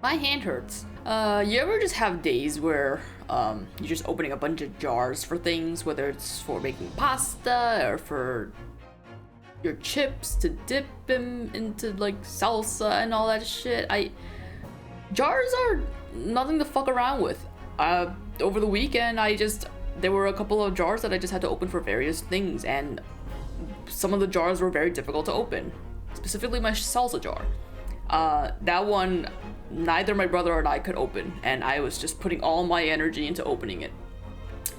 My hand hurts. You ever just have days where you're just opening a bunch of jars for things, whether it's for making pasta or for your chips to dip them into like salsa and all that shit. Jars are nothing to fuck around with. Over the weekend, there were a couple of jars that I just had to open for various things, and some of the jars were very difficult to open. Specifically my salsa jar. That one, neither my brother or I could open, and I was just putting all my energy into opening it.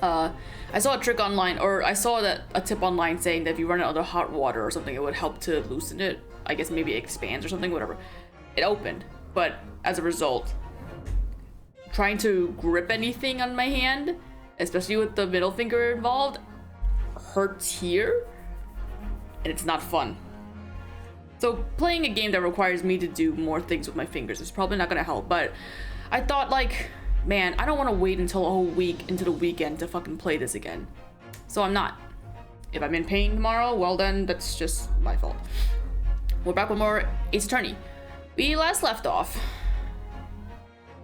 I saw a trick online, or I saw a tip online saying that if you run it under hot water or something, it would help to loosen it. I guess maybe it expands or something, whatever. It opened, but as a result, trying to grip anything on my hand, especially with the middle finger involved, hurts here, and it's not fun. So playing a game that requires me to do more things with my fingers is probably not gonna help, but I thought like, man, I don't want to wait until a whole week into the weekend to fucking play this again. So I'm not. If I'm in pain tomorrow, well then, that's just my fault. We're back with more Ace Attorney. We last left off.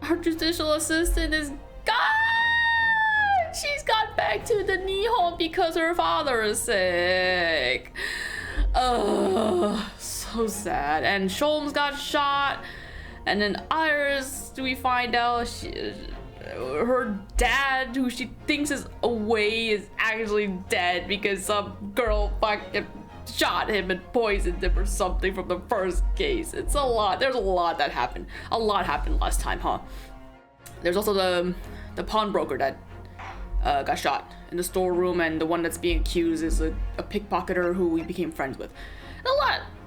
Our judicial assistant is gone! She's gone back to the Nihon because her father is sick. So sad. And Sholmes got shot. And then Iris, we find out her dad, who she thinks is away, is actually dead because some girl fucking shot him and poisoned him or something from the first case. It's a lot. There's a lot that happened. A lot happened last time, huh? There's also the pawnbroker that got shot in the storeroom, and the one that's being accused is a pickpocketer who we became friends with.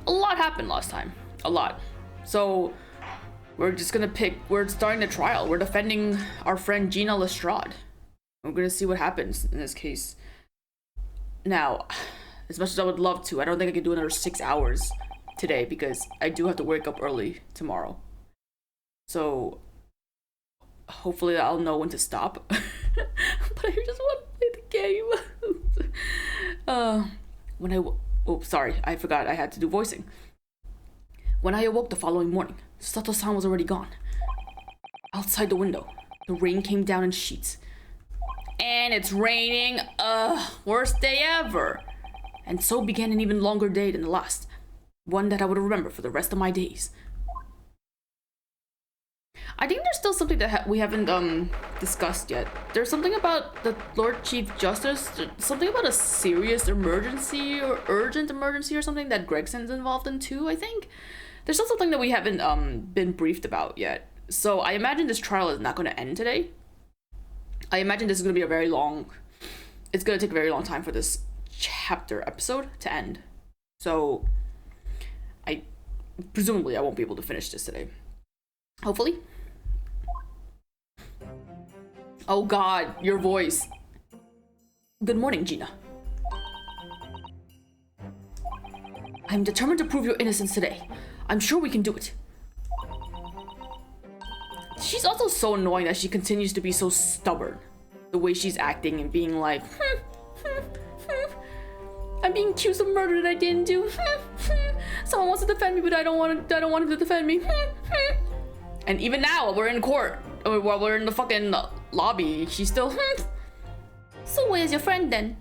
A lot happened last time. A lot. So we're starting the trial. We're defending our friend Gina Lestrade. We're gonna see what happens in this case. Now, as much as I would love to, I don't think I can do another 6 hours today because I do have to wake up early tomorrow. So hopefully I'll know when to stop. But I just want to play the game. Sorry, I forgot I had to do voicing. When I awoke the following morning, Sato-san was already gone. Outside the window, the rain came down in sheets. And it's raining, worst day ever. And so began an even longer day than the last. One that I would remember for the rest of my days. I think there's still something that we haven't discussed yet. There's something about the Lord Chief Justice, something about a serious emergency or urgent emergency or something that Gregson's involved in too, I think. There's still something that we haven't been briefed about yet. So I imagine this trial is not going to end today. I imagine this is going to be it's going to take a very long time for this episode to end. So presumably I won't be able to finish this today. Hopefully. Oh god, your voice. Good morning, Gina. I'm determined to prove your innocence today. I'm sure we can do it. She's also so annoying that she continues to be so stubborn. The way she's acting and being like, I'm being accused of murder that I didn't do. Someone wants to defend me, but I don't want him to defend me. And even now, while we're in court, or while we're in the fucking lobby, she's still, So where's your friend then?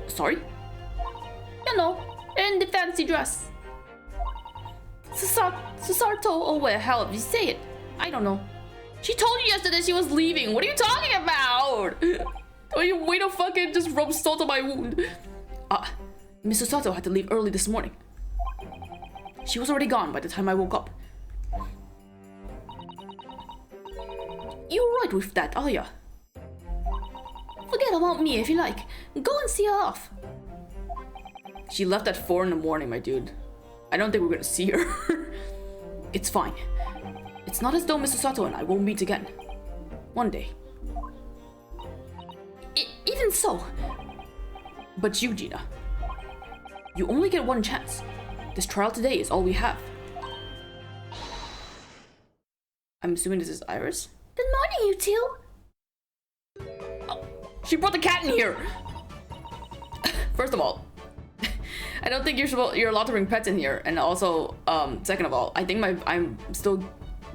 Sorry? You know, in the fancy dress. Susato, or where the hell you say it? I don't know. She told you yesterday she was leaving. What are you talking about? Way to fucking just rub salt on my wound. Miss Susato had to leave early this morning. She was already gone by the time I woke up. You're right with that, are ya? Forget about me if you like. Go and see her off. She left at 4 in the morning, my dude. I don't think we're gonna see her. It's fine. It's not as though Mr. Sato and I won't meet again. One day. Even so. But you, Gina. You only get one chance. This trial today is all we have. I'm assuming this is Iris? Good morning, you two. Oh, she brought the cat in here! First of all, I don't think you're allowed to bring pets in here. And also, second of all, I think I'm still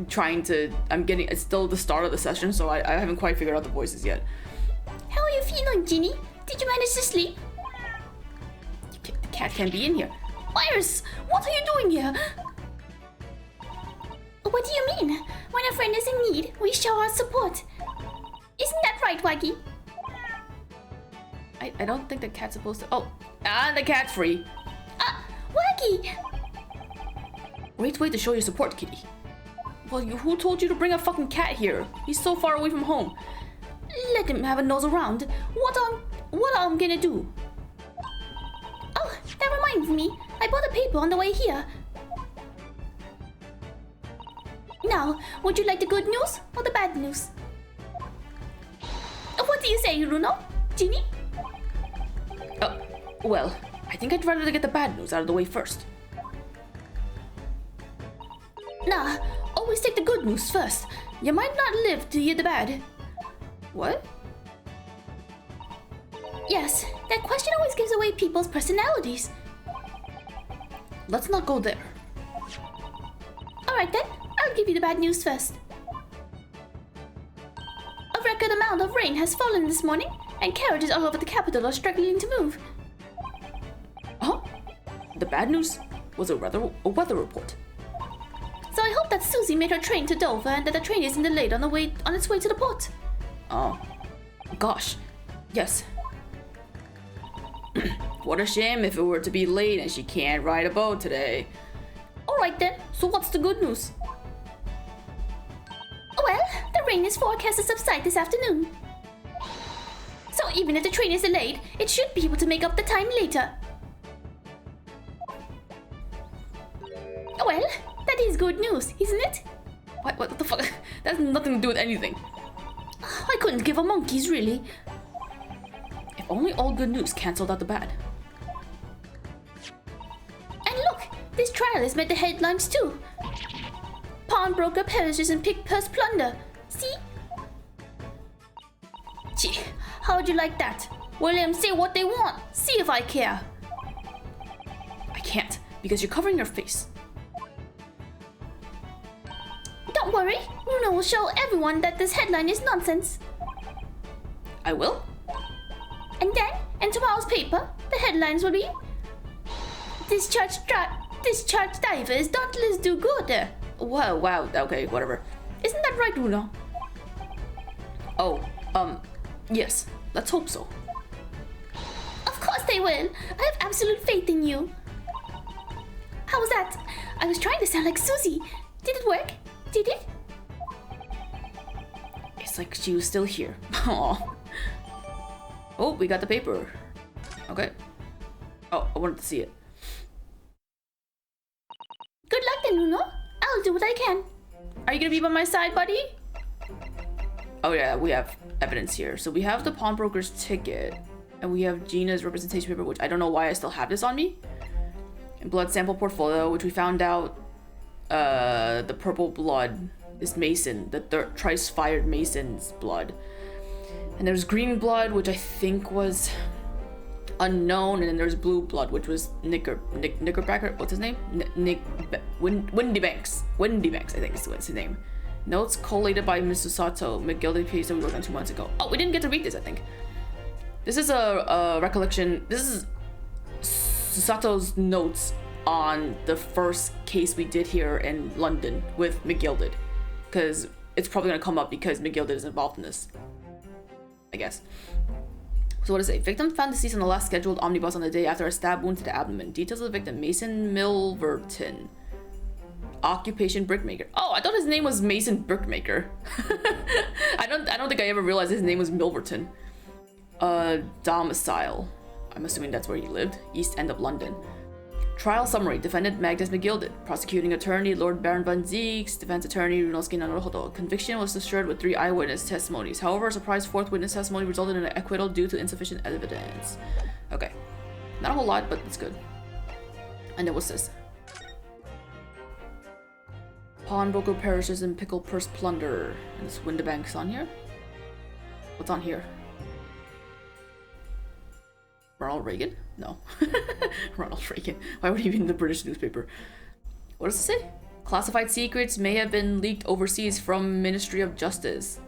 it's still the start of the session, so I haven't quite figured out the voices yet. How are you feeling, Ginny? Did you manage to sleep? The cat can't be in here. Iris, what are you doing here? What do you mean? When a friend is in need, we show our support. Isn't that right, Waggy? I don't think the cat's supposed to... Oh, the cat's free. Waggy! Great way to show your support, kitty. Well, who told you to bring a fucking cat here? He's so far away from home. Let him have a nose around. What I'm gonna do? Oh, that reminds me. I bought a paper on the way here. Now, would you like the good news or the bad news? What do you say, Runo? Ginny? Well, I think I'd rather get the bad news out of the way first. Nah, always take the good news first. You might not live to hear the bad. What? Yes, that question always gives away people's personalities. Let's not go there. Alright then, I'll give you the bad news first. A record amount of rain has fallen this morning, and carriages all over the capital are struggling to move. Huh? The bad news was a weather report. So I hope that Susie made her train to Dover and that the train isn't delayed on its way to the port. Oh, gosh, yes. What a shame if it were to be late and she can't ride a boat today. Alright then, so what's the good news? Well, the rain is forecast to subside this afternoon. So even if the train is delayed, it should be able to make up the time later. Well, that is good news, isn't it? What the fuck? That has nothing to do with anything. I couldn't give a monkey's, really. If only all good news cancelled out the bad. And look, this trial has made the headlines too. Pawnbroker perishes in pig purse plunder. See? Gee, how'd you like that? William, say what they want. See if I care. I can't, because you're covering your face. Don't worry, Runo will show everyone that this headline is nonsense. I will? And then, in tomorrow's paper, the headlines will be Discharged divers, dauntless do good. Wow, okay, whatever. Isn't that right, Runo? Oh, yes, let's hope so. Of course they will. I have absolute faith in you. How was that? I was trying to sound like Susie. Did it work? Did it? It's like she was still here. Aww. Oh, we got the paper. Okay. Oh, I wanted to see it. Good luck then, Runo. I'll do what I can. Are you gonna be by my side, buddy? Oh yeah, we have evidence here. So we have the pawnbroker's ticket, and we have Gina's representation paper, which I don't know why I still have this on me. And blood sample portfolio, which we found out the purple blood is Mason, the thrice-fired Mason's blood. And there's green blood, which I think was unknown, and then there's blue blood, which was Knickerbacker, what's his name? Windy Banks, I think is what's his name. Notes collated by Ms. Susato, McGilded piece that we worked on 2 months ago. Oh, we didn't get to read this, I think. This is a recollection, this is Susato's notes on the first case we did here in London with McGilded, because it's probably gonna come up because McGilded is involved in this, I guess. So what does it say? Victim found deceased on the last scheduled omnibus on the day after a stab wound to the abdomen. Details of the victim: Mason Milverton. Occupation brickmaker. Oh, I thought his name was Mason Brickmaker. I don't think I ever realized his name was Milverton. Domicile. I'm assuming that's where he lived. East End of London. Trial summary. Defendant Magnus McGilded. Prosecuting attorney Lord Baron Van Zeeks. Defense attorney Ryunosuke Naruhodo. Conviction was assured with 3 eyewitness testimonies. However, a surprise 4th witness testimony resulted in an acquittal due to insufficient evidence. Okay. Not a whole lot, but it's good. And then what's this? Pawnbroker perishes in pickle purse plunder. And this Windibank's on here? What's on here? Ronald Reagan? No. Ronald Reagan. Why would he be in the British newspaper? What does it say? Classified secrets may have been leaked overseas from Ministry of Justice.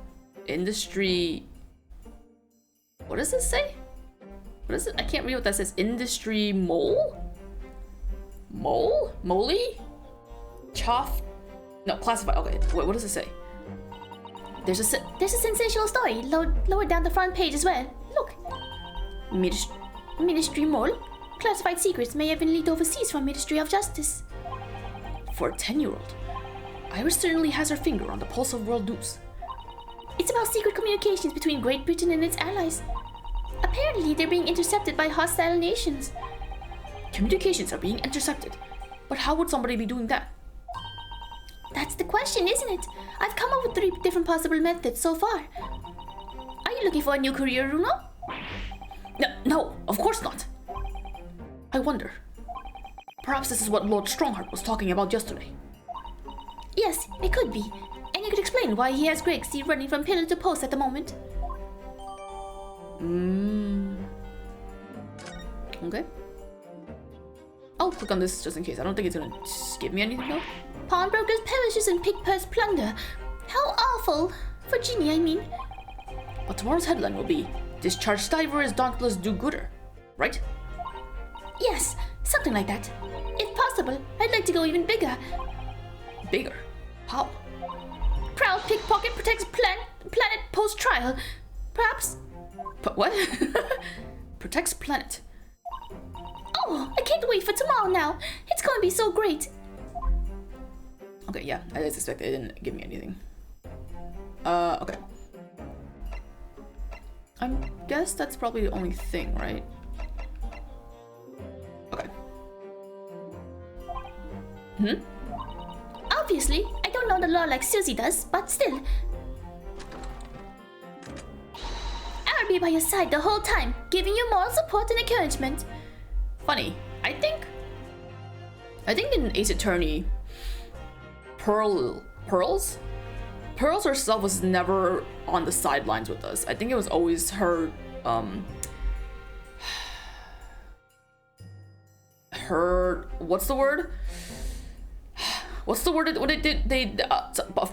Industry... What does this say? What is it? I can't read what that says. Industry mole? Mole? Moly? Choff? No, classified. Okay, wait, what does it say? There's a sensational story lower down the front page as well. Look. Ministry mole? Classified secrets may have been leaked overseas from Ministry of Justice. For a 10-year-old, Iris certainly has her finger on the pulse of world news. It's about secret communications between Great Britain and its allies. Apparently, they're being intercepted by hostile nations. Communications are being intercepted. But how would somebody be doing that? That's the question, isn't it? I've come up with 3 different possible methods so far. Are you looking for a new career, Runo? No, of course not. I wonder. Perhaps this is what Lord Strongheart was talking about yesterday. Yes, it could be. And you could explain why he has Grixie running from pillar to post at the moment. Okay. I'll click on this just in case. I don't think it's gonna give me anything though. Pawnbrokers, perishes, and pig purse plunder. How awful. For Genie, I mean. But tomorrow's headline will be Discharge Diver is Dauntless Do-Gooder, right? Yes, something like that. If possible, I'd like to go even bigger. Bigger? How? Proud pickpocket protects planet post-trial. Perhaps? What? Protects planet. Oh, I can't wait for tomorrow now. It's going to be so great. Okay, yeah, I just expected it didn't give me anything. Okay. I guess that's probably the only thing, right? Okay. Obviously, I don't know the law like Susie does, but still. I'll be by your side the whole time, giving you moral support and encouragement. Funny, I think in Ace Attorney, Pearls herself was never on the sidelines with us. I think it was always her, what's the word? What's the word? What it did? They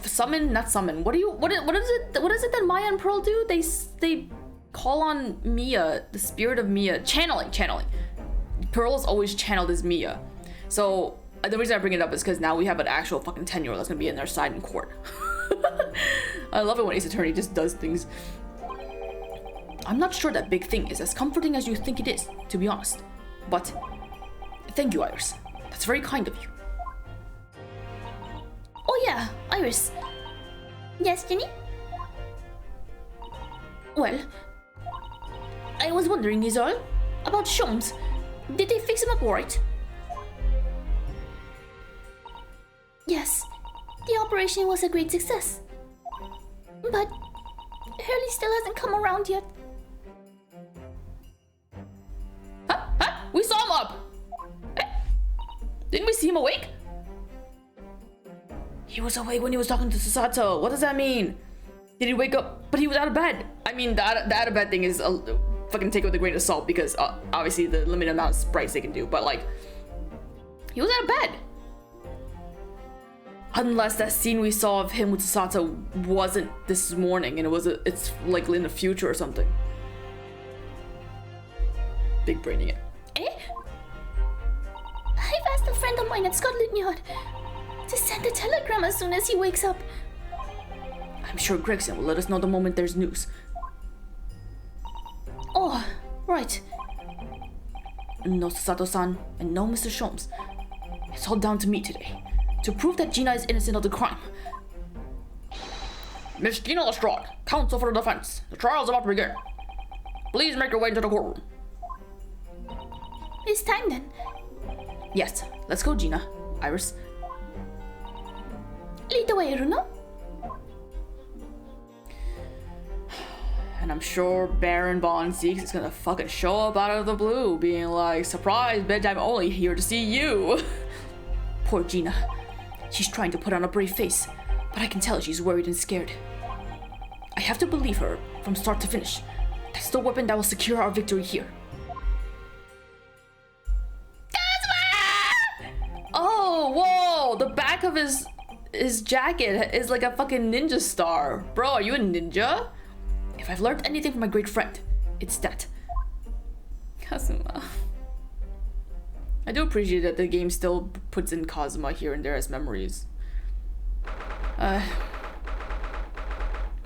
summon, not summon. What is it? What is it that Maya and Pearl do? They call on Mia, the spirit of Mia, channeling. Pearl's always channeled as Mia. So the reason I bring it up is because now we have an actual fucking 10-year-old that's gonna be in their side in court. I love it when Ace Attorney just does things. I'm not sure that big thing is as comforting as you think it is, to be honest. But thank you, Iris. That's very kind of you. Oh yeah, Iris. Yes, Jenny? Well, I was wondering, is all about Sholmes. Did they fix him up right? Yes, the operation was a great success. But Hurley still hasn't come around yet. Huh? We saw him up! Didn't we see him awake? He was awake when he was talking to Susato. What does that mean? Did he wake up? But he was out of bed. I mean, the out of bed thing is fucking take it with a grain of salt because obviously the limited amount of sprites they can do. But like, he was out of bed. Unless that scene we saw of him with Susato wasn't this morning and it's likely in the future or something. Big braining it. Eh? I've asked a friend of mine at Scotland Yard to send a telegram as soon as he wakes up. I'm sure Gregson will let us know the moment there's news. Oh, right. No Susato-san and no Mr. Sholmes. It's all down to me today. To prove that Gina is innocent of the crime. Miss Gina Lestrade, counsel for the defense. The trial is about to begin. Please make your way into the courtroom. It's time then. Yes, let's go, Gina. Iris. Lead the way, Runo. And I'm sure Baron Von Zeeks is gonna fucking show up out of the blue, being like, surprise, bitch, I'm only here to see you. Poor Gina. She's trying to put on a brave face, but I can tell she's worried and scared. I have to believe her from start to finish. That's the weapon that will secure our victory here. Oh, whoa! The back back of his jacket is like a fucking ninja star. Bro, are you a ninja? If I've learned anything from my great friend, it's that. Kazuma. I do appreciate that the game still puts in Kazuma here and there as memories. I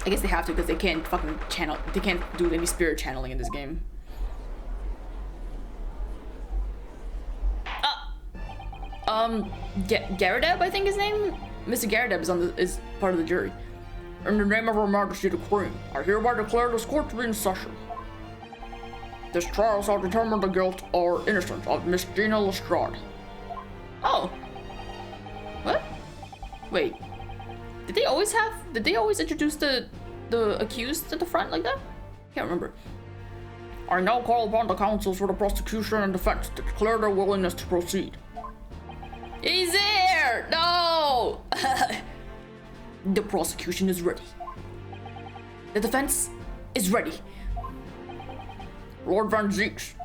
guess they have to because they can't fucking channel. They can't do any spirit channeling in this game. Garadeb, I think his name. Mr. Garadeb is part of the jury. In the name of Her Majesty the Queen, I hereby declare this court to be in session. This trial shall determine the guilt or innocence of Miss Gina Lestrade. Oh. What? Wait. Did they always introduce the accused at the front like that? Can't remember. I now call upon the counsels for the prosecution and defense to declare their willingness to proceed. He's here! No! The prosecution is ready. The defense is ready. Lord Van Zeeks.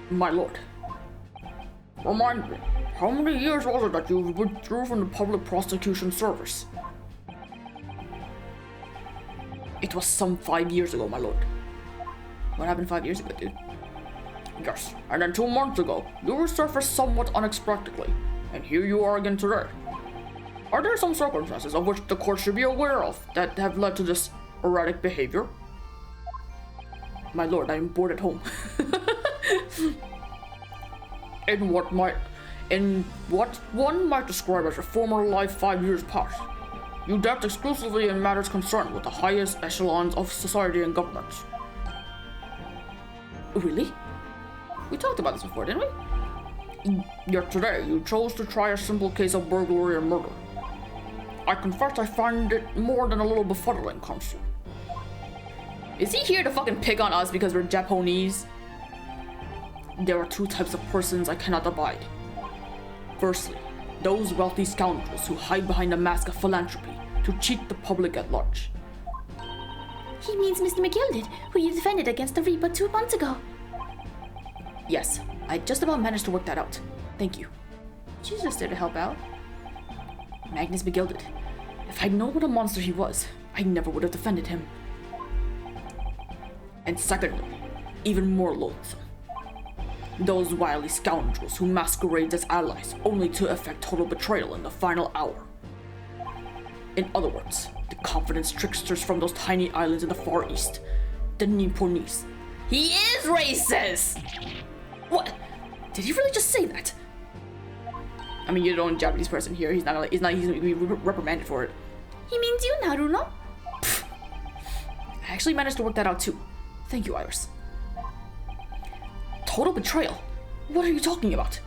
My lord. Remind me, how many years was it that you withdrew from the public prosecution service? It was some 5 years ago, my lord. What happened 5 years ago, dude? Yes, and then 2 months ago, you resurfaced somewhat unexpectedly, and here you are again today. Are there some circumstances of which the court should be aware of that have led to this erratic behavior? My lord, I am bored at home. In what one might describe as a former life 5 years past, you dealt exclusively in matters concerned with the highest echelons of society and government. Really? We talked about this before, didn't we? Yet today, you chose to try a simple case of burglary and murder. I confess I find it more than a little befuddling, Consul. Is he here to fucking pick on us because we're Japanese? There are 2 types of persons I cannot abide. Firstly, those wealthy scoundrels who hide behind a mask of philanthropy to cheat the public at large. He means Mr. McGilded, who you defended against the Reaper 2 months ago. Yes, I just about managed to work that out. Thank you. She's just there to help out. Magnus McGilded. If I'd known what a monster he was, I never would have defended him. And secondly, even more loathsome. Those wily scoundrels who masquerade as allies only to effect total betrayal in the final hour. In other words, the confidence tricksters from those tiny islands in the Far East. The Nipponese. He is racist! What? Did he really just say that? I mean, you're the only Japanese person here. He's gonna be reprimanded for it. He means you, Naruno? I actually managed to work that out too. Thank you, Iris. Total betrayal? What are you talking about?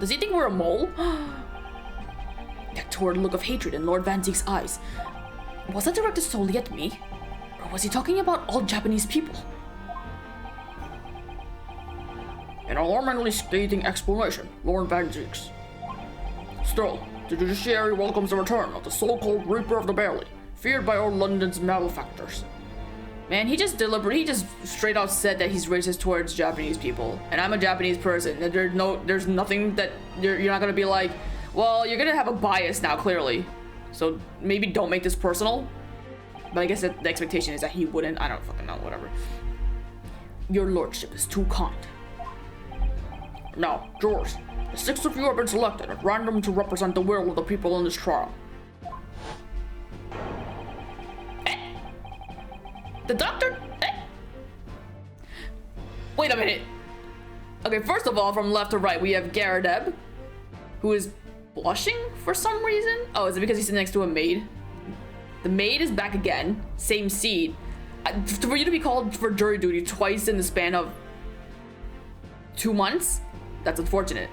Does he think we're a mole? That torrid look of hatred in Lord Van Zeek's eyes. Was that directed solely at me? Or was he talking about all Japanese people? An alarmingly scathing explanation, Lord Van Zeeks. Still, the judiciary welcomes the return of the so-called Reaper of the Barley, feared by all London's malefactors. Man, he just straight out said that he's racist towards Japanese people. And I'm a Japanese person. There's nothing that you're not gonna be like, well, you're gonna have a bias now, clearly. So maybe don't make this personal. But I guess that the expectation is that he wouldn't. I don't fucking know, whatever. Your lordship is too kind. Now, jurors, the 6 of you have been selected at random to represent the will of the people in this trial. The doctor? Wait a minute. Okay, first of all, from left to right, we have Garadeb, who is blushing for some reason. Oh, is it because he's sitting next to a maid? The maid is back again. Same seat. For you to be called for jury duty twice in the span of 2 months? That's unfortunate.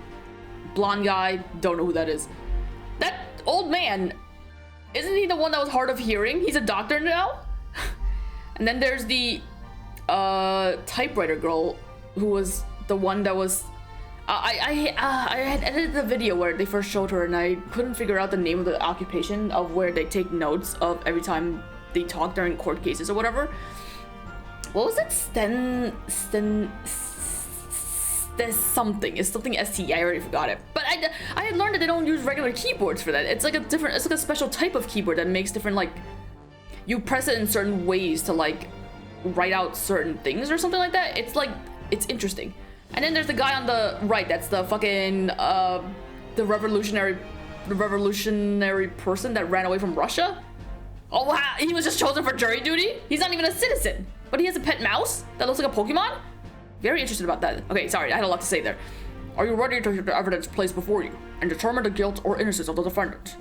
Blonde guy, don't know who that is. That old man, isn't he the one that was hard of hearing? He's a doctor now? And then there's the typewriter girl, who was the one that was. I had edited the video where they first showed her, and I couldn't figure out the name of the occupation of where they take notes of every time they talk during court cases or whatever. What was it? there's something. It's something ST. I already forgot it. But I had learned that they don't use regular keyboards for that. It's like a special type of keyboard that makes different, like, you press it in certain ways to, like, write out certain things or something like that. It's like, it's interesting. And then there's the guy on the right. That's the fucking the revolutionary person that ran away from Russia. Oh wow, he was just chosen for jury duty. He's not even a citizen, but he has a pet mouse that looks like a Pokemon. Very interested about that. Okay, sorry, I had a lot to say there. Are you ready to hear the evidence placed before you and determine the guilt or innocence of the defendant?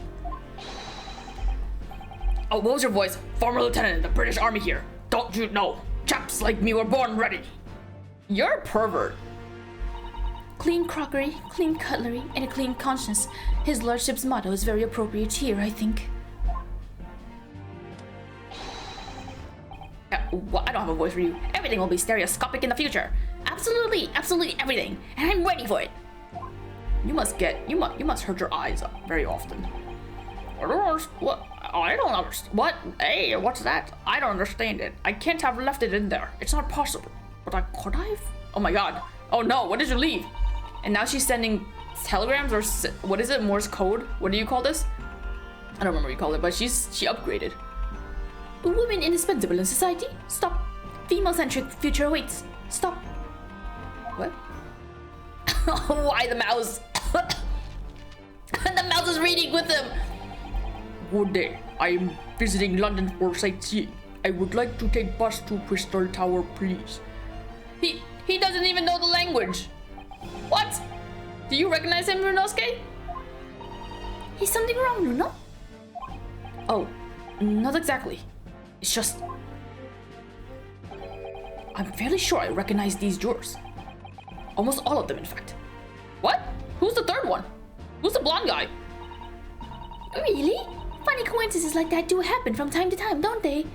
Oh, what was your voice? Former lieutenant in the British Army here. Don't you know? Chaps like me were born ready. You're a pervert. Clean crockery, clean cutlery, and a clean conscience. His lordship's motto is very appropriate here, I think. I don't have a voice for you. Everything will be stereoscopic in the future. Absolutely, absolutely everything, and I'm ready for it. You must hurt your eyes up very often. I don't understand. What? I don't understand. What? Hey, what's that? I don't understand it. I can't have left it in there. It's not possible. But could I've? Oh my god. Oh no, what did you leave? And now she's sending telegrams or what is it? Morse code? What do you call this? I don't remember what you call it, but she upgraded. Women indispensable in society? Stop. Female-centric future awaits. Stop. What? Why the mouse? The mouse is reading with him. Good day. I am visiting London for sightseeing. I would like to take bus to Crystal Tower, please. He doesn't even know the language. What? Do you recognize him, Ryunosuke? Is something wrong, Runo? Oh, not exactly. It's just... I'm fairly sure I recognize these jurors. Almost all of them, in fact. What? Who's the third one? Who's the blonde guy? Really? Funny coincidences like that do happen from time to time, don't they?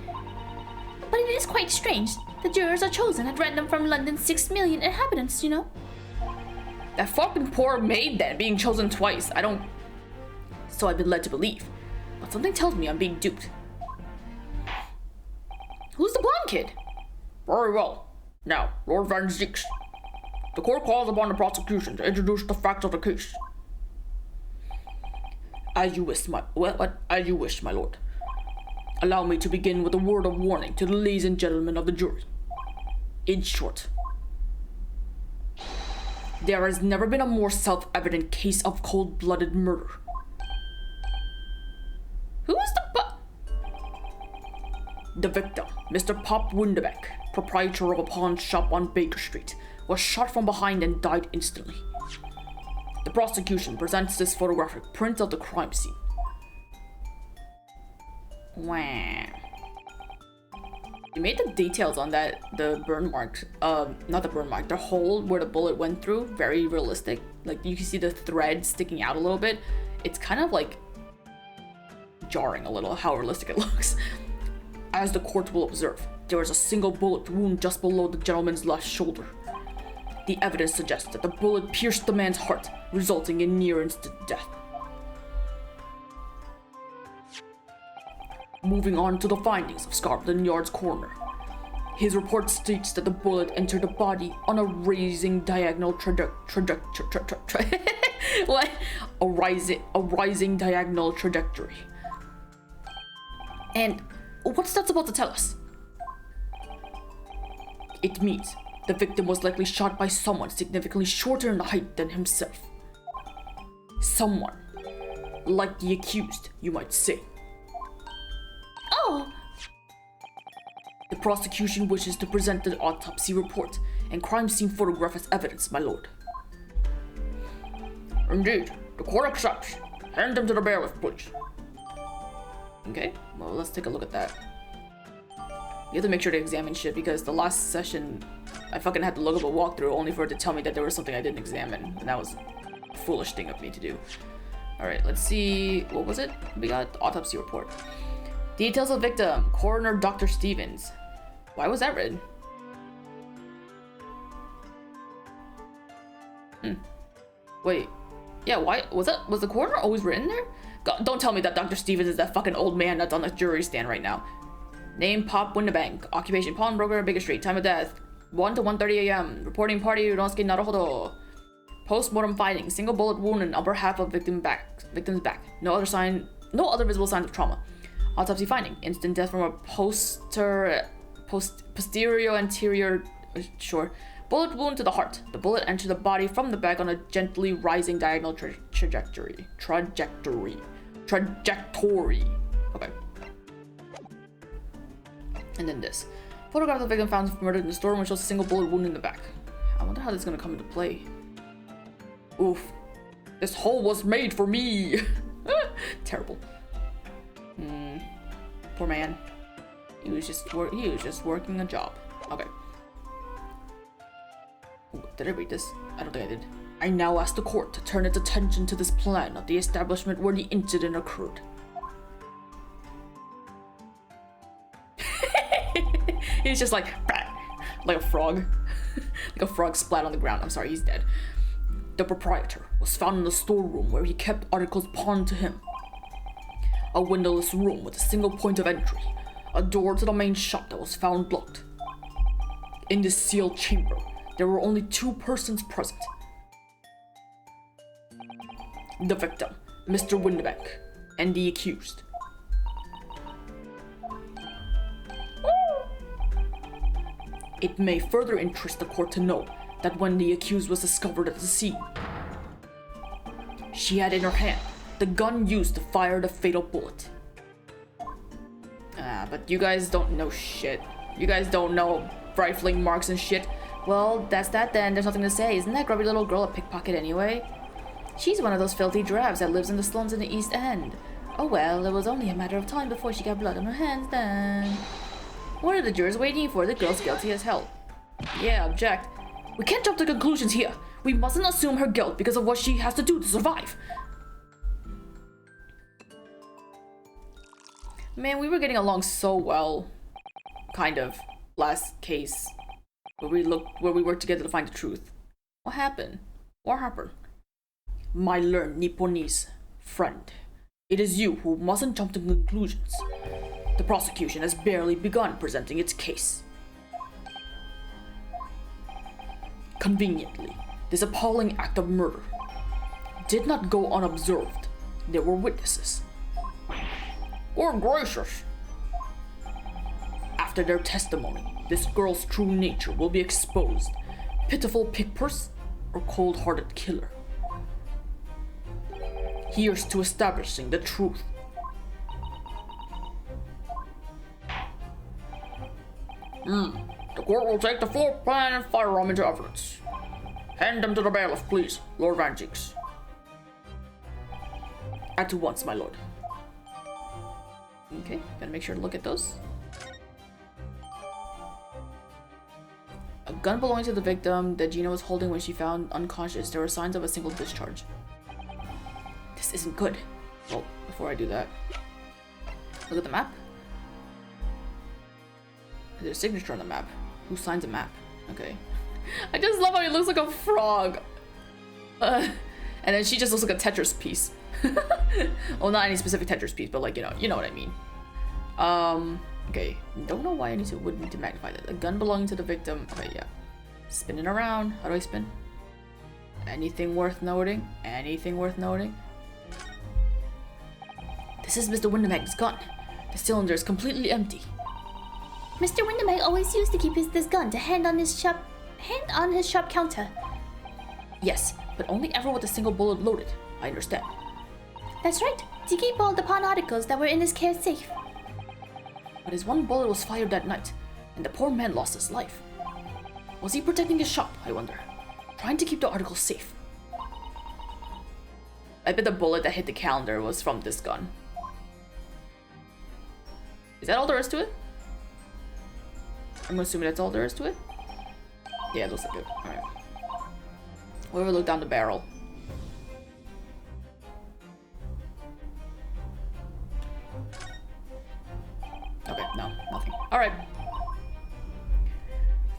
But it is quite strange. The jurors are chosen at random from London's 6 million inhabitants, you know? That fucking poor maid then, being chosen twice. So I've been led to believe. But something tells me I'm being duped. Who's the blonde kid? Very well. Now, Lord Van Zieks. The court calls upon the prosecution to introduce the facts of the case. As you wish, as you wish, my lord. Allow me to begin with a word of warning to the ladies and gentlemen of the jury. In short, there has never been a more self-evident case of cold-blooded murder. Who is the victim, Mr. Pop Windebeck, proprietor of a pawn shop on Baker Street, was shot from behind and died instantly. The prosecution presents this photographic print of the crime scene. Wow. They made the details on that, the burn mark, not the burn mark, the hole where the bullet went through, very realistic. Like, you can see the thread sticking out a little bit. It's kind of like jarring a little how realistic it looks. As the court will observe, there is a single bullet wound just below the gentleman's left shoulder. The evidence suggests that the bullet pierced the man's heart, resulting in near instant death. Moving on to the findings of Scotland Yard's coroner. His report states that the bullet entered the body on a rising diagonal what? A rising diagonal trajectory. And what's that supposed to tell us? It means the victim was likely shot by someone significantly shorter in height than himself. Someone like the accused, you might say. Oh! The prosecution wishes to present the autopsy report and crime scene photograph as evidence, my lord. Indeed, the court accepts. Hand them to the bailiff, please. Okay, well, let's take a look at that. You have to make sure to examine shit because the last session, I fucking had to look up a walkthrough only for it to tell me that there was something I didn't examine, and that was a foolish thing of me to do. Alright, let's see, what was it? We got autopsy report. Details of victim, coroner Dr. Stevens. Why was that written? Wait, yeah, why, was the coroner always written there? God, don't tell me that Dr. Stevens is that fucking old man that's on the jury stand right now. Name, Pop Windebank. Occupation, pawnbroker, Baker Street. Time of death, 1 to 1:30 a.m. Reporting party Ryunosuke Naruhodo. Post-mortem findings. Single bullet wound in upper half of victim's back. No other visible signs of trauma. Autopsy finding. Instant death from a posterior anterior bullet wound to the heart. The bullet entered the body from the back on a gently rising diagonal trajectory. Okay. And then this. Photograph of the victim found murdered in the storeroom, which shows a single bullet wound in the back. I wonder how this is gonna come into play. Oof. This hole was made for me! Terrible. Poor man. He was just working a job. Okay. Ooh, did I read this? I don't think I did. I now ask the court to turn its attention to this plan of the establishment where the incident occurred. He's just like a frog. Like a frog splat on the ground. I'm sorry, he's dead. The proprietor was found in the storeroom where he kept articles pawned to him. A windowless room with a single point of entry. A door to the main shop that was found locked. In this sealed chamber, there were only 2 persons present. The victim, Mr. Windebank, and the accused. It may further interest the court to note that when the accused was discovered at the scene, she had in her hand the gun used to fire the fatal bullet. But you guys don't know shit. You guys don't know rifling marks and shit. Well, that's that then. There's nothing to say. Isn't that grubby little girl a pickpocket anyway? She's one of those filthy drabs that lives in the slums in the East End. Oh well, it was only a matter of time before she got blood on her hands then. What are the jurors waiting for? The girl's guilty as hell. Yeah, object. We can't jump to conclusions here. We mustn't assume her guilt because of what she has to do to survive. Man, we were getting along so well. Kind of. Last case. Where we worked together to find the truth. What happened? What happened? My learned Nipponese friend. It is you who mustn't jump to conclusions. The prosecution has barely begun presenting its case. Conveniently, this appalling act of murder did not go unobserved. There were witnesses. Good gracious! After their testimony, this girl's true nature will be exposed. Pitiful pickpurse or cold-hearted killer. Here's to establishing the truth. The court will take the floor plan and firearm into evidence. Hand them to the bailiff, please, Lord Van Jinks. At once, my lord. Okay, gotta make sure to look at those. A gun belonging to the victim that Gina was holding when she found unconscious. There were signs of a single discharge. This isn't good. Well, before I do that, look at the map. There's a signature on the map. Who signs a map? Okay. I just love how he looks like a frog. And then she just looks like a Tetris piece. Well, not any specific Tetris piece, but like, you know what I mean. Okay. Don't know why I would need to magnify that. A gun belonging to the victim. Okay, yeah. Spinning around. How do I spin? Anything worth noting? Anything worth noting? This is Mr. Windebank's gun. The cylinder is completely empty. Mr. Windebank always used to keep this gun to hand on his shop counter. Yes, but only ever with a single bullet loaded. I understand. That's right. To keep all the pawn articles that were in his care safe. But his one bullet was fired that night, and the poor man lost his life. Was he protecting his shop, I wonder? Trying to keep the articles safe? I bet the bullet that hit the calendar was from this gun. Is that all there is to it? I'm assuming that's all there is to it? Yeah, it looks like it. Alright. We'll have a look down the barrel. Okay, no, nothing. Alright.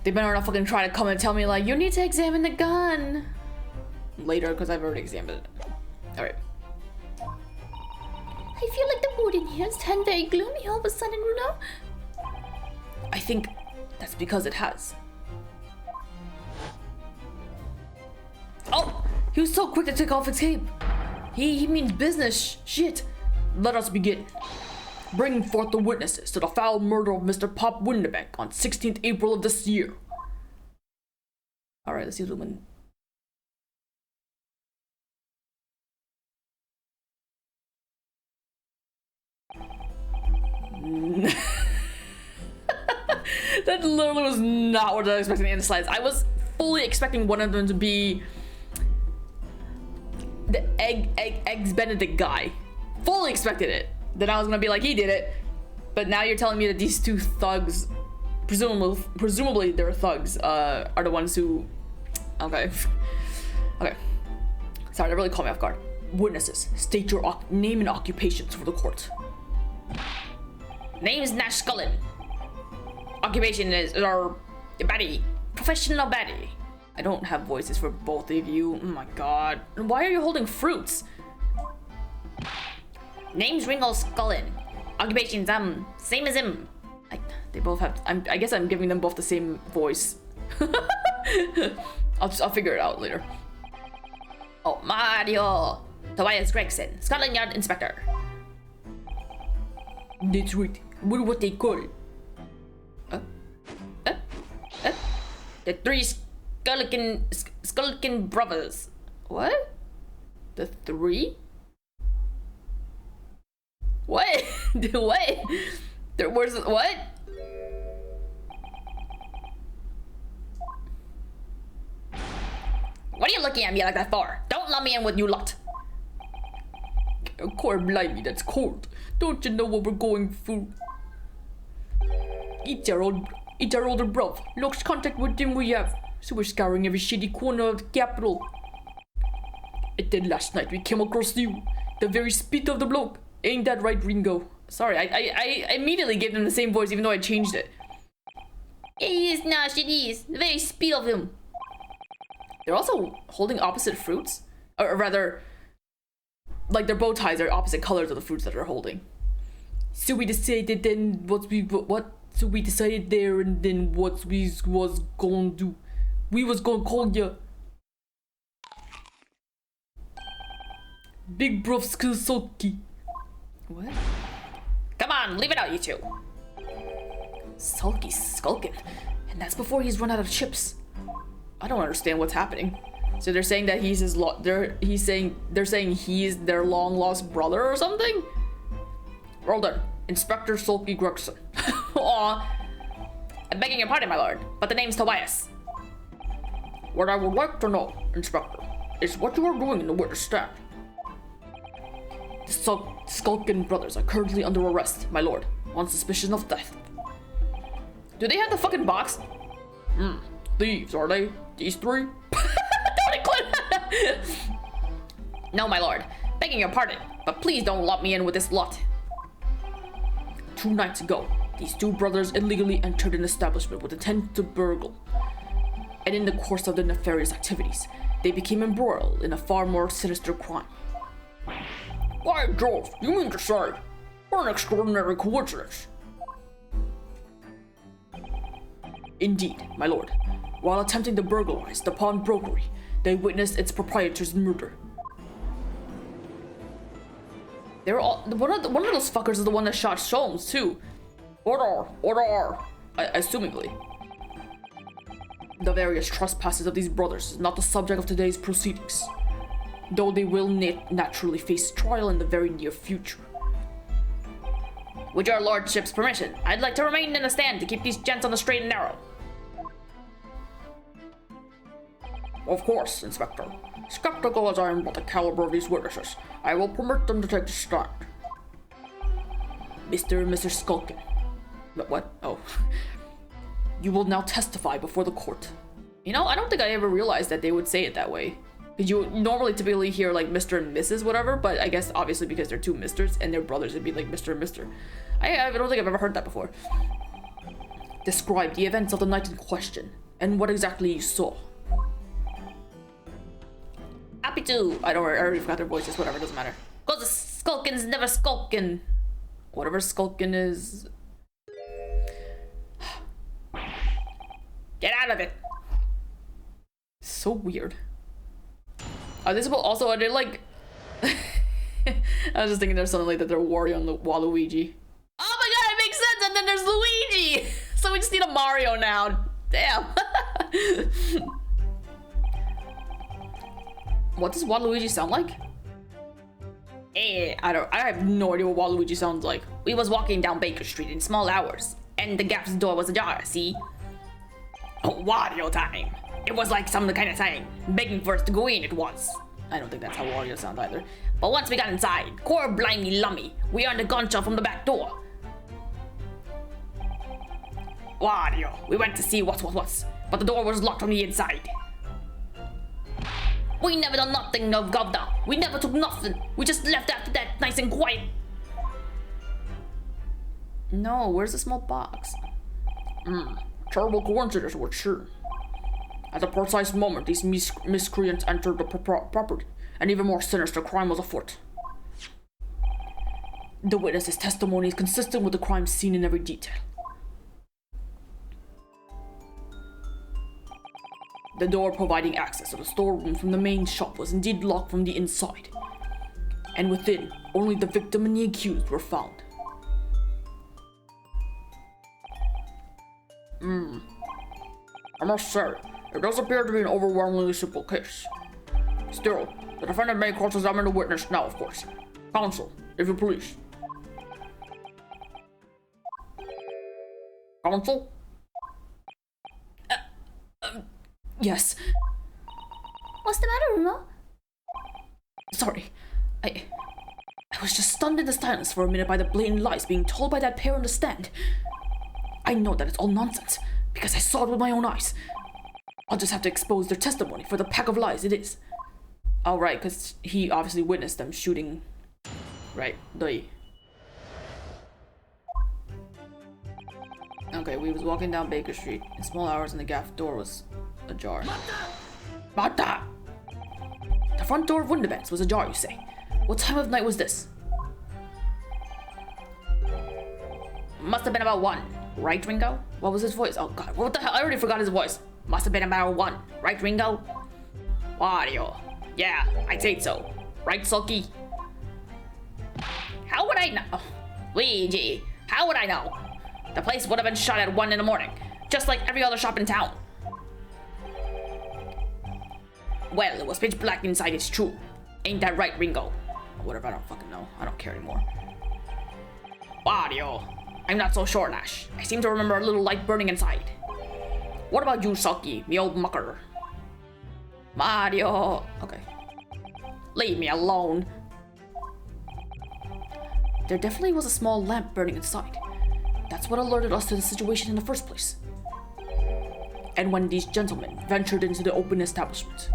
They better not fucking try to come and tell me like, you need to examine the gun! Later, because I've already examined it. Alright. I feel like the mood in here has turned very gloomy all of a sudden, Runo. I think that's because it has. He was so quick to take off his cape. He means business. Shit. Let us begin. Bring forth the witnesses to the foul murder of Mr. Pop Windebeck on 16th April of this year. Alright, let's see the one. That literally was not what I was expecting in the slides. I was fully expecting one of them to be the Eggs Benedict guy. Fully expected it. Then I was gonna be like, he did it. But now you're telling me that these two thugs, presumably they're thugs, are the ones who... Okay. Okay. Sorry, that really caught me off guard. Witnesses, state your name and occupations for the court. Name is Nash Scullin. Occupation is our baddie. Professional baddie. I don't have voices for both of you. Oh my god. Why are you holding fruits? Name's Ringo Scullin. Occupation's same as him. They both have. I guess I'm giving them both the same voice. I'll figure it out later. Oh, Mario. Tobias Gregson, Scotland Yard Inspector. That's right. We're what they call. The three Skulkin brothers. What? The three? What? What? Where's what? What are you looking at me like that for? Don't let me in with you lot. Core blimey, that's cold. Don't you know what we're going through? It's our older brother. Lost contact with him we have. So we're scouring every shitty corner of the capital. And then last night we came across you. The very spit of the bloke. Ain't that right, Ringo? Sorry, I immediately gave them the same voice even though I changed it. It is, Nash, it is. The very speed of him. They're also holding opposite fruits? Or rather, like their bow ties are opposite colors of the fruits that they're holding. So we decided then So we decided there and then what we was gonna do. We was gonna call ya Big Bro Sulky. What? Come on, leave it out, you two. Sulky skulking. And that's before he's run out of chips. I don't understand what's happening. So they're saying that he's his they're saying he's their long lost brother or something? Well done, Inspector Sulky Gregson. Aw. I'm begging your pardon, my lord, but the name's Tobias. What I would like to know, Inspector, is what you are doing in the witness stand. The Skulkin brothers are currently under arrest, my lord, on suspicion of theft. Do they have the fucking box? Thieves, are they? These three? Don't include. No, my lord. Begging your pardon, but please don't lump me in with this lot. 2 nights ago, these two brothers illegally entered an establishment with intent to burgle. And in the course of their nefarious activities, they became embroiled in a far more sinister crime. By Jove, you mean to say, what an extraordinary coincidence. Indeed, my lord. While attempting to burglarize the pawnbrokery, they witnessed its proprietor's murder. They're all one of those fuckers is the one that shot Sholmes too. Order. Assumingly. The various trespasses of these brothers is not the subject of today's proceedings, though they will naturally face trial in the very near future. With your lordship's permission, I'd like to remain in the stand to keep these gents on the straight and narrow. Of course, Inspector. Skeptical as I am about the caliber of these witnesses, I will permit them to take the stand. Mr. and Mr. Skulkin. What? Oh. You will now testify before the court. You know, I don't think I ever realized that they would say it that way. Because you normally typically hear like Mr. and Mrs. whatever, but I guess obviously because they're two Misters and their brothers would be like Mr. and Mr. I don't think I've ever heard that before. Describe the events of the night in question and what exactly you saw. Happy to. I already forgot their voices, whatever, doesn't matter. Cause the Skulkin's never skulkin'. Whatever skulkin' is. Get out of it. So weird. Are they supposed also? Are they like? I was just thinking there's something like that. They're Wario and Waluigi. Oh my god, it makes sense. And then there's Luigi. So we just need a Mario now. Damn. What does Waluigi sound like? I have no idea what Waluigi sounds like. We was walking down Baker Street in small hours, and the gap's door was ajar, see? Oh, Wario time. It was like some kind of thing, begging for us to go in, it was. I don't think that's how Wario sounds either. But once we got inside, core blimey lummy, we earned a gunshot from the back door. Wario, we went to see what's, but the door was locked from the inside. We never done nothing of govda. We never took nothing. We just left after that nice and quiet. No, where's the small box? Terrible coincidence, we're sure. At the precise moment these miscreants entered the property, an even more sinister crime was afoot. The witness's testimony is consistent with the crime scene in every detail. The door providing access to the storeroom from the main shop was indeed locked from the inside, and within, only the victim and the accused were found. I must say, it does appear to be an overwhelmingly simple case. Still, the defendant may cross-examine the witness now, of course. Counsel, if you please. Counsel? Yes. What's the matter, Rumo? Sorry. I was just stunned into silence for a minute by the blatant lies being told by that pair on the stand. I know that it's all nonsense, because I saw it with my own eyes. I'll just have to expose their testimony for the pack of lies it is. Oh, right, because he obviously witnessed them shooting... Right, Okay, we was walking down Baker Street in small hours and the gaff door was ajar. Mata! The front door of window vents was ajar, you say? What time of night was this? Must have been about 1, right, Ringo? What was his voice? Oh god, what the hell? I already forgot his voice. Must have been about 1, right, Ringo? Wario. Yeah, I'd say so. Right, Sulky? How would I know? Luigi, how would I know? The place would have been shut at 1 in the morning, just like every other shop in town. Well, it was pitch black inside, it's true. Ain't that right, Ringo? Whatever, I don't fucking know. I don't care anymore. Wario. I'm not so sure, Nash. I seem to remember a little light burning inside. What about you, Sulky, me old mucker? Mario. Okay. Leave me alone. There definitely was a small lamp burning inside. That's what alerted us to the situation in the first place. And when these gentlemen ventured into the open establishment,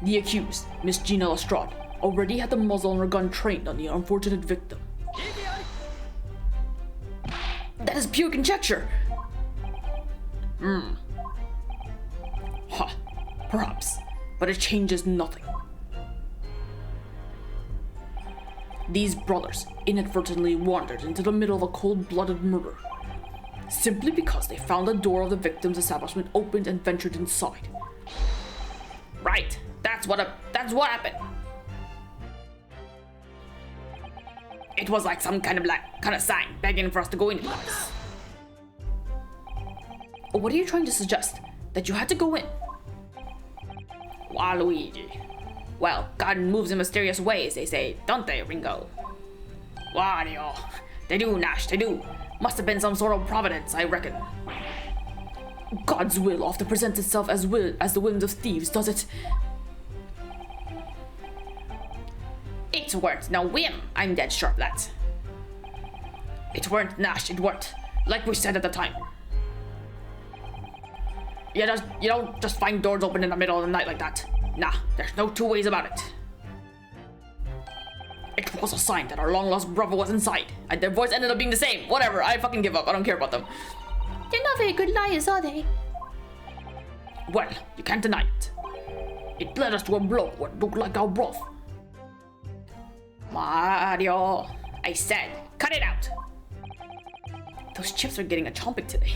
the accused, Miss Gina Lestrade, already had the muzzle on her gun trained on the unfortunate victim. That is pure conjecture! Perhaps, but it changes nothing. These brothers inadvertently wandered into the middle of a cold-blooded murder, simply because they found the door of the victim's establishment opened and ventured inside. Right, that's what happened. It was like some kind of sign begging for us to go in. What are you trying to suggest? That you had to go in? Waluigi. Well, God moves in mysterious ways, they say, don't they, Ringo? Wario. They do, Nash, they do. Must have been some sort of providence, I reckon. God's will often presents itself as the whims of thieves, does it? It weren't no whim, I'm dead sure of that. It weren't, Nash, it weren't. Like we said at the time. You don't just find doors open in the middle of the night like that. Nah, there's no two ways about it. It was a sign that our long-lost brother was inside, and their voice ended up being the same. Whatever, I fucking give up. I don't care about them. They're not very good liars, are they? Well, you can't deny it. It led us to a blow what looked like our broth. Mario, I said, cut it out. Those chips are getting a chomping today.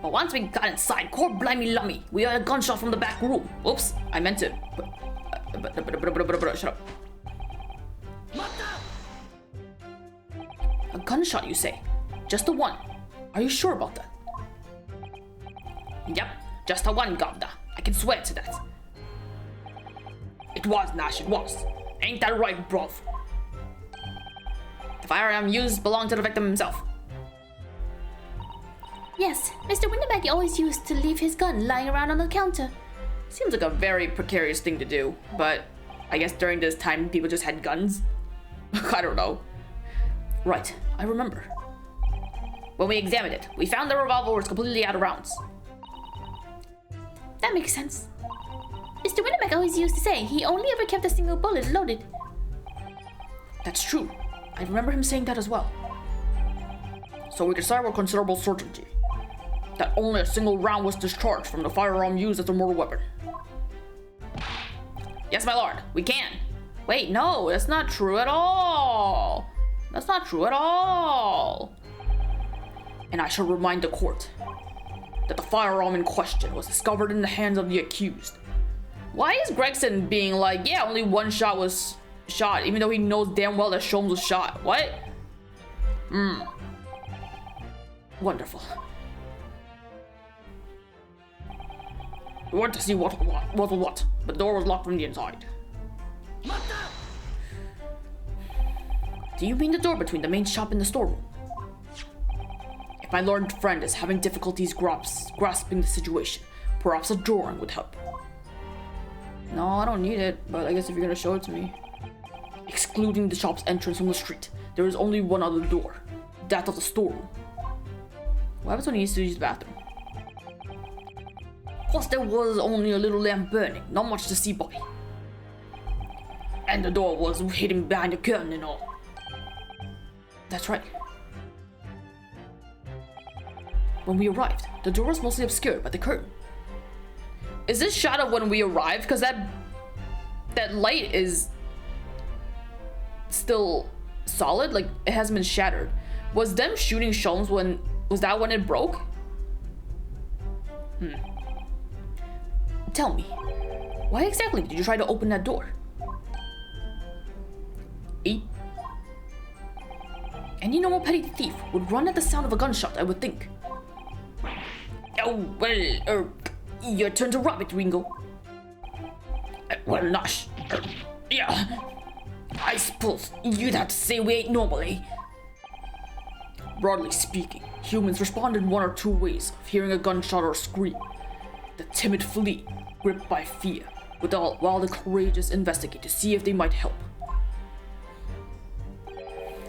But once we got inside, core blimey lummy, we heard a gunshot from the back room. Oops, I meant to. Shut up. A gunshot, you say? Just the one. Are you sure about that? Yep, just the one, Govda. I can swear to that. It was, Nash, it was. Ain't that right, bruv? The firearm used belonged to the victim himself. Yes, Mr. Winterberg always used to leave his gun lying around on the counter. Seems like a very precarious thing to do, but I guess during this time people just had guns? I don't know. Right, I remember. When we examined it, we found the revolver was completely out of rounds. That makes sense. Mr. Winterberg always used to say he only ever kept a single bullet loaded. That's true. I remember him saying that as well. So we decided with considerable certainty that only a single round was discharged from the firearm used as a mortal weapon. Yes, my lord, we can. Wait, no, that's not true at all. That's not true at all. And I shall remind the court that the firearm in question was discovered in the hands of the accused. Why is Gregson being like, yeah, only one shot was shot, even though he knows damn well that Sholmes was shot? What? Wonderful. We went to see what, but the door was locked from the inside. Do you mean the door between the main shop and the storeroom? If my learned friend is having difficulties grasping the situation, perhaps a drawing would help. No, I don't need it, but I guess if you're gonna show it to me. Excluding the shop's entrance from the street, there is only one other door, that of the storeroom. What happens when he needs to use the bathroom? Of course, there was only a little lamp burning, not much to see by. And the door was hidden behind a curtain and all. That's right. When we arrived, the door was mostly obscured by the curtain. Is this shot of when we arrived? Because that light is still solid, like it hasn't been shattered. Was them shooting Sholmes was that when it broke? Tell me, why exactly did you try to open that door? Any normal petty thief would run at the sound of a gunshot, I would think. Oh, well, your turn to rob it, Ringo. Well, Nash, yeah. I suppose you'd have to say we ain't normally. Broadly speaking, humans respond in one or two ways of hearing a gunshot or a scream. The timid flee, gripped by fear, while the courageous investigate to see if they might help.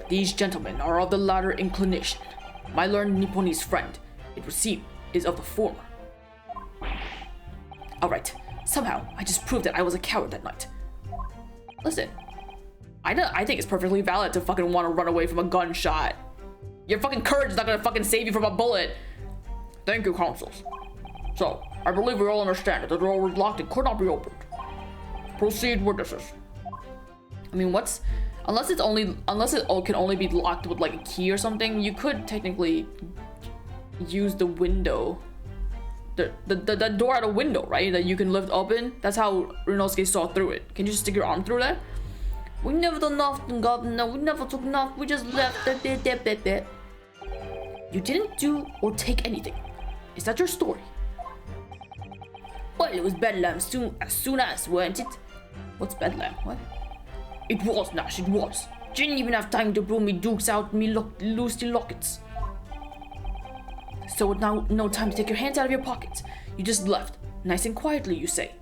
These gentlemen are of the latter inclination. My learned Nipponese friend, it would seem, is of the former. Alright, somehow I just proved that I was a coward that night. Listen, I think it's perfectly valid to fucking want to run away from a gunshot. Your fucking courage is not gonna fucking save you from a bullet. Thank you, counsels. So, I believe we all understand that the door was locked and could not be opened. Proceed, witnesses. I mean, unless it can only be locked with like a key or something, you could technically use the window. The door at a window, right? That you can lift open. That's how Ryunosuke saw through it. Can you just stick your arm through that? We never done nothing, governor. We never took nothing. We just left. You didn't do or take anything. Is that your story? Well, it was bedlam as soon as, weren't it? What's bedlam? What? It was, Nash, it was. Didn't even have time to pull me dukes out, me loosey lockets. So now, no time to take your hands out of your pockets. You just left, nice and quietly, you say.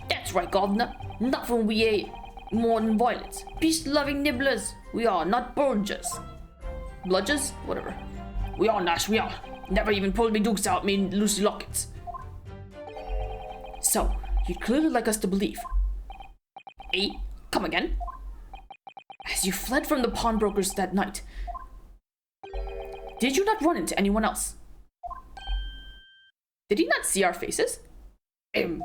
That's right, governor. Not when we ate more than violence. Peace-loving nibblers. We are, not bludgers. Bludgers? Whatever. We are, Nash, we are. Never even pulled me dukes out, me loosey lockets. So, you'd clearly like us to believe. Come again? As you fled from the pawnbrokers that night, did you not run into anyone else? Did he not see our faces? And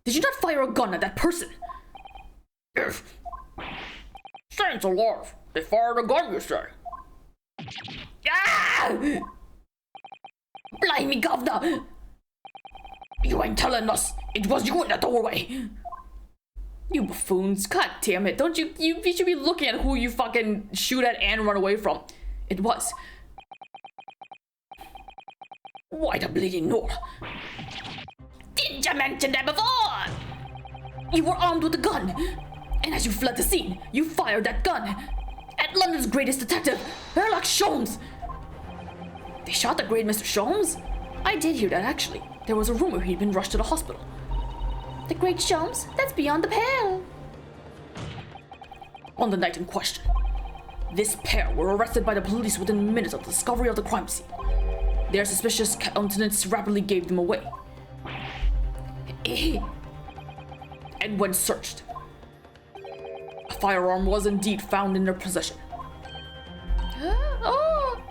did you not fire a gun at that person? Saints alive! They fired a gun, you say? Ah! Blimey, governor! You ain't telling us it was you in the doorway. You buffoons! God damn it! Don't you should be looking at who you fucking shoot at and run away from. It was. Why the bleeding Nora? Didn't you mention that before? You were armed with a gun, and as you fled the scene, you fired that gun at London's greatest detective, Herlock Sholmes. They shot the great Mr. Sholmes? I did hear that actually. There was a rumor he'd been rushed to the hospital. The great Sholmes? That's beyond the pale. On the night in question, this pair were arrested by the police within minutes of the discovery of the crime scene. Their suspicious countenance rapidly gave them away. And when searched, a firearm was indeed found in their possession. Oh!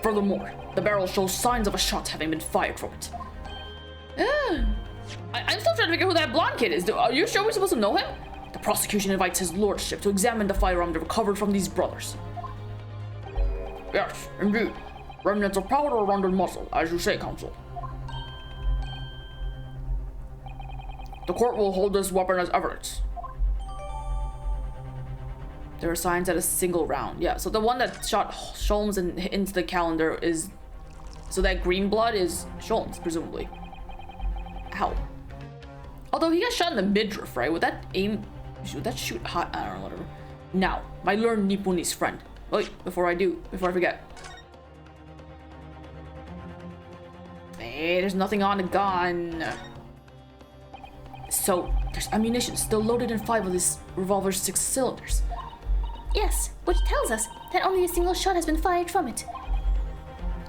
Furthermore, the barrel shows signs of a shot having been fired from it. I'm still trying to figure out who that blonde kid is. Are you sure we're supposed to know him? The prosecution invites his lordship to examine the firearm they recovered from these brothers. Yes, indeed. Remnants of powder around the muzzle, as you say, counsel. The court will hold this weapon as evidence. There are signs at a single round. Yeah, so the one that shot Sholmes into the calendar is... So that green blood is Sholmes, presumably. Ow. Although he got shot in the midriff, right? Would that aim... Would that shoot hot? I don't know, whatever. Now, my learned Nipponese friend. Wait, before I forget. Hey, there's nothing on the gun. So, there's ammunition still loaded in 5 of this revolver's 6 cylinders. Yes, which tells us that only a single shot has been fired from it.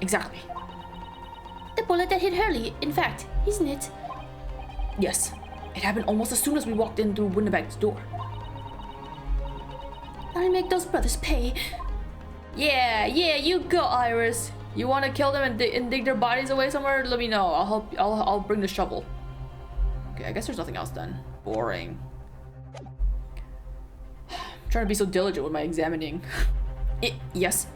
Exactly. The bullet that hit Hurley, in fact, isn't it? Yes, it happened almost as soon as we walked in through Winnebago's door. I'll make those brothers pay. Yeah, you go, Iris. You want to kill them and dig their bodies away somewhere? Let me know. I'll help. I'll bring the shovel. Okay, I guess there's nothing else then. Boring. I'm trying to be so diligent with my examining. Yes.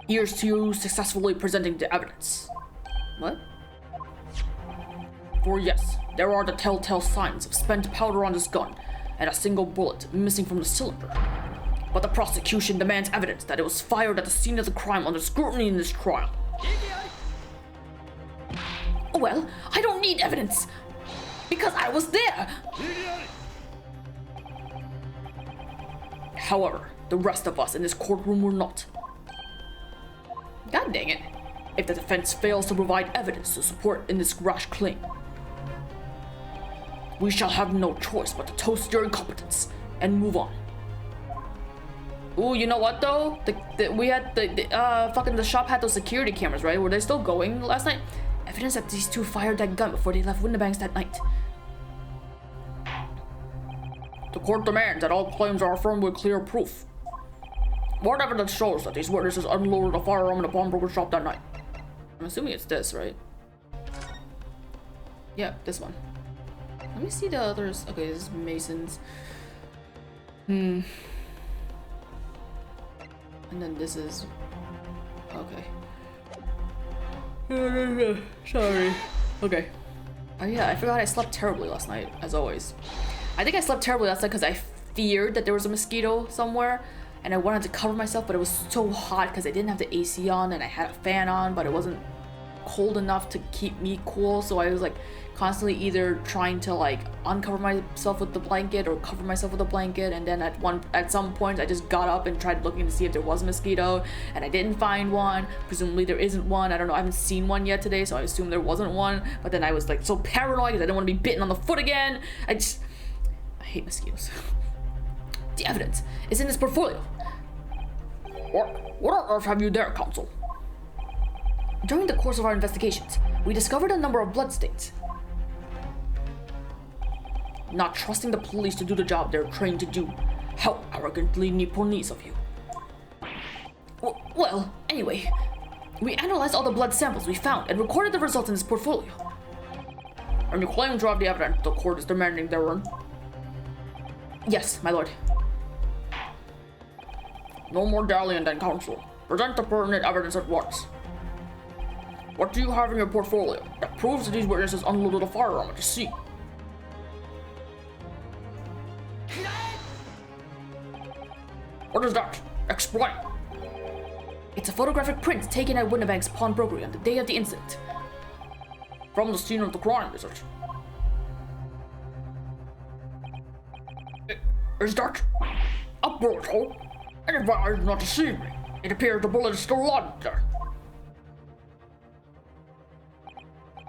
Here's to you successfully presenting the evidence. What? For yes, there are the telltale signs of spent powder on this gun and a single bullet missing from the cylinder. But the prosecution demands evidence that it was fired at the scene of the crime under scrutiny in this trial. Well, I don't need evidence, because I was there. However, the rest of us in this courtroom were not. God dang it. If the defense fails to provide evidence to support in this rash claim, we shall have no choice but to toast your incompetence and move on. Ooh, you know what though? We had the shop had those security cameras, right? Were they still going last night? Evidence that these two fired that gun before they left Winnebago's that night. The court demands that all claims are affirmed with clear proof. What evidence shows that these witnesses unloaded a firearm in the pawnbroker shop that night? I'm assuming it's this, right? Yeah, this one. Let me see the others. Okay, this is Mason's. And then this is... Okay. Sorry. Okay. Oh yeah, I forgot I slept terribly last night, as always. I think I slept terribly last night because I feared that there was a mosquito somewhere, and I wanted to cover myself, but it was so hot because I didn't have the AC on, and I had a fan on, but it wasn't cold enough to keep me cool, so I was like constantly either trying to like uncover myself with the blanket or cover myself with a blanket, and then at some point I just got up and tried looking to see if there was a mosquito, and I didn't find one. Presumably there isn't one. I don't know, I haven't seen one yet today, so I assume there wasn't one, but then I was like so paranoid because I didn't want to be bitten on the foot again. I hate mosquitoes. The evidence is in this portfolio. What on earth have you there, counsel? During the course of our investigations, we discovered a number of bloodstains. Not trusting the police to do the job they're trained to do. How arrogantly Nipponese of you. Well, anyway, we analyzed all the blood samples we found and recorded the results in this portfolio. And you claim to have the evidence the court is demanding therein? Yes, my lord. No more dallying then, Counsel. Present the pertinent evidence at once. What do you have in your portfolio that proves that these witnesses unloaded a firearm at the scene? What is that? Explain. It's a photographic print taken at Winnebank's pawnbrokery on the day of the incident. From the scene of the crime, is it? Is that a bullet hole? And if I did not deceive me, it appears the bullet is still lodged there.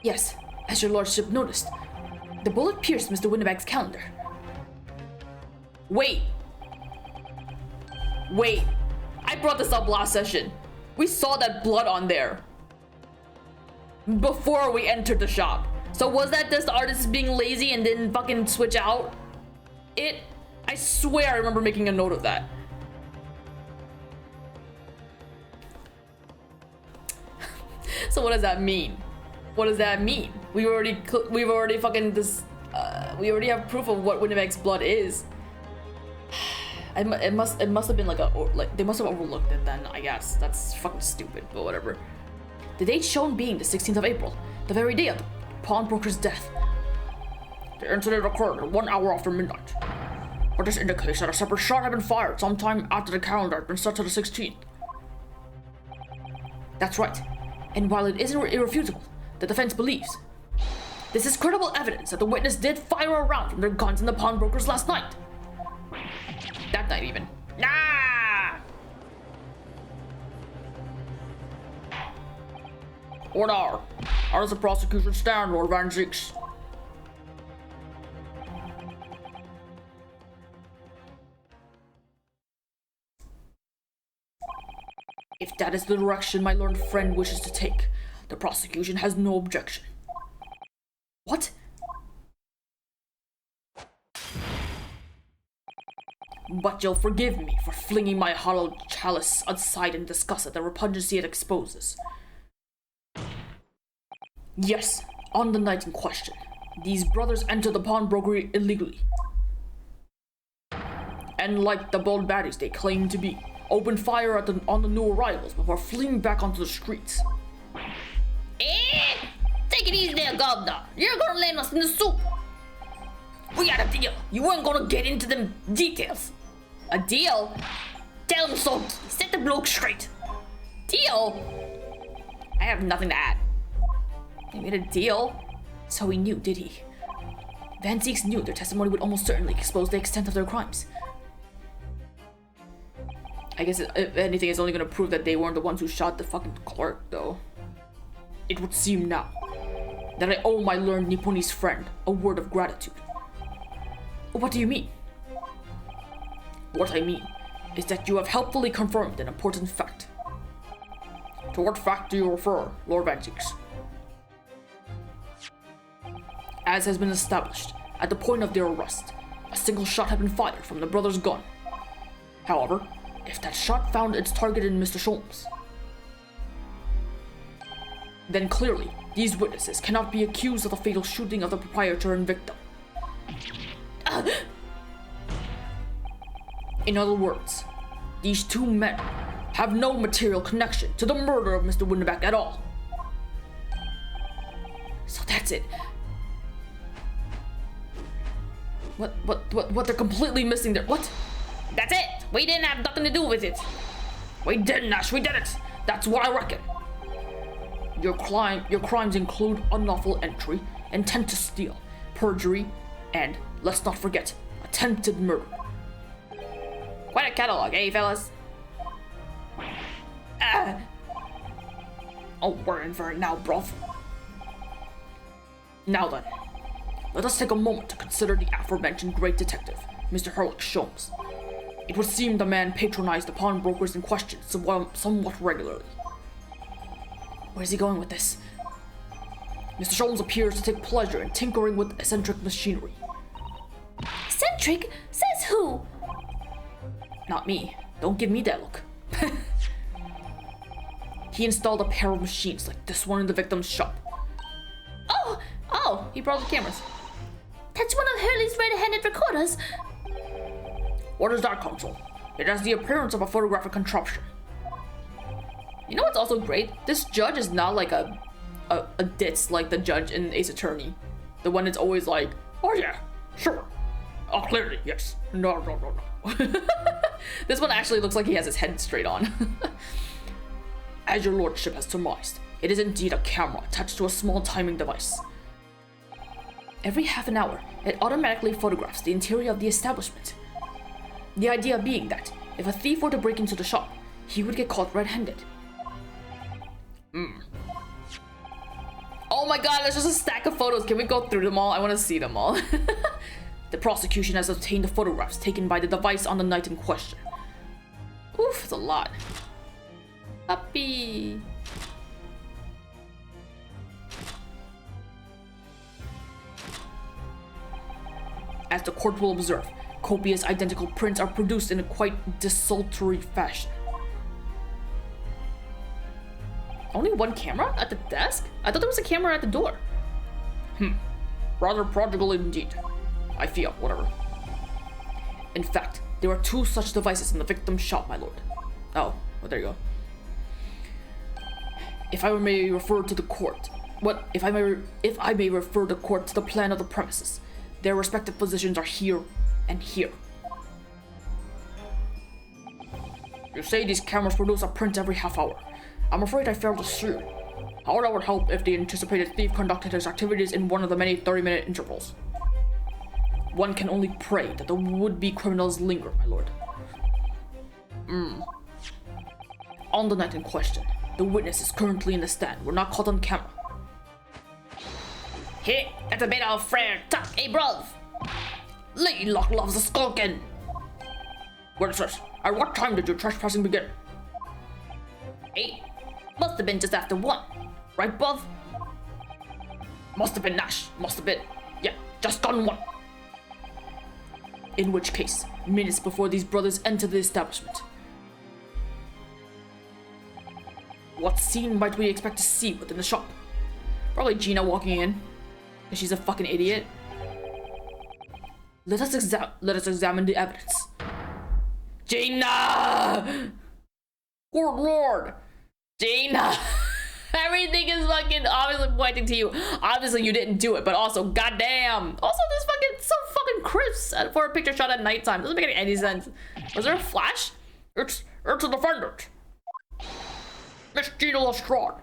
Yes, as your lordship noticed, the bullet pierced Mr. Winnebank's calendar. Wait, I brought this up last session. We saw that blood on there before we entered the shop. So was that just the artist being lazy and didn't fucking switch out? I swear I remember making a note of that. So what does that mean? What does that mean? we've already fucking we already have proof of what Winnebank's blood is. It must have been they must have overlooked it then, I guess. That's fucking stupid, but whatever. The date shown being the 16th of April, the very day of the pawnbroker's death. The incident occurred 1 hour after midnight. But this indicates that a separate shot had been fired sometime after the calendar had been set to the 16th. That's right. And while it isn't irrefutable, the defense believes this is credible evidence that the witness did fire a round from their guns in the pawnbrokers last night. That night even. Nah! Order. How does the prosecution stand, Lord Van Zieks? If that is the direction my learned friend wishes to take, the prosecution has no objection. What? But you'll forgive me for flinging my hollow chalice aside in disgust at the repugnancy it exposes. Yes, on the night in question, these brothers entered the pawnbrokery illegally. And like the bold baddies they claim to be, opened fire on the new arrivals before fleeing back onto the streets. Take it easy there, Governor. You're gonna land us in the soup. We got a deal. You weren't gonna get into them details. A deal? Tell him so. Set the bloke straight. Deal? I have nothing to add. They made a deal? So he knew, did he? Van Zieks knew their testimony would almost certainly expose the extent of their crimes. I guess if anything, it's only gonna prove that they weren't the ones who shot the fucking clerk, though. It would seem now that I owe my learned Nipponese friend a word of gratitude. What do you mean? What I mean is that you have helpfully confirmed an important fact. To what fact do you refer, Lord Van Zieks? As has been established, at the point of their arrest, a single shot had been fired from the brother's gun. However, if that shot found its target in Mr. Sholmes, then clearly these witnesses cannot be accused of the fatal shooting of the proprietor and victim. In other words, these two men have no material connection to the murder of Mr. Winneback at all. So that's it. What they're completely missing there. What? That's it. We didn't have nothing to do with it. We didn't, Ash, we did it. That's what I reckon. Your crimes include unlawful entry, intent to steal, perjury, and, let's not forget, attempted murder. Quite a catalog, eh, fellas? Oh, we're in for it now, bruv. Now then, let us take a moment to consider the aforementioned great detective, Mr. Herlock Sholmes. It would seem the man patronized the pawnbrokers in question somewhat regularly. Where's he going with this? Mr. Sholmes appears to take pleasure in tinkering with eccentric machinery. Eccentric? Says who? Not me. Don't give me that look. He installed a pair of machines like this one in the victim's shop. Oh, he brought the cameras. That's one of Hurley's red-handed recorders. What is that, Counsel? It has the appearance of a photographic contraption. You know what's also great? This judge is not like a ditz like the judge in Ace Attorney. The one that's always like, oh yeah, sure. Oh, clearly, yes. No. This one actually looks like he has his head straight on. As your lordship has surmised, it is indeed a camera attached to a small timing device. Every half an hour, it automatically photographs the interior of the establishment. The idea being that, if a thief were to break into the shop, he would get caught red-handed. Oh my god, there's just a stack of photos. Can we go through them all? I want to see them all. The prosecution has obtained the photographs taken by the device on the night in question. Oof, it's a lot. Puppy. As the court will observe, copious identical prints are produced in a quite desultory fashion. Only one camera at the desk? I thought there was a camera at the door. Rather prodigal indeed. I feel, whatever. In fact, there are 2 such devices in the victim's shop, my lord. Oh, well, there you go. If I may refer to the court, if I may refer the court to the plan of the premises, their respective positions are here and here. You say these cameras produce a print every half hour. I'm afraid I failed to see. How that would help if the anticipated thief conducted his activities in one of the many 30-minute intervals. One can only pray that the would-be criminals linger, my lord. On the night in question, the witnesses currently in the stand were not caught on camera. Hey, that's a bit of fair talk, eh, bro? Lady Luck loves a skulking. Witnesses, at what time did your trespassing begin? 8. Must have been just after 1. Right, bruv? Must have been Nash. Must have been. Yeah, just gone 1. In which case, minutes before these brothers entered the establishment. What scene might we expect to see within the shop? Probably Gina walking in. Because she's a fucking idiot. Let us examine the evidence. Gina! Good lord! Gina! Everything is fucking obviously pointing to you. Obviously you didn't do it, but also goddamn. Also this fucking so fucking crisp for a picture shot at nighttime. Doesn't make any sense. Was there a flash? It's a defendant. Miss Gina Lestrade.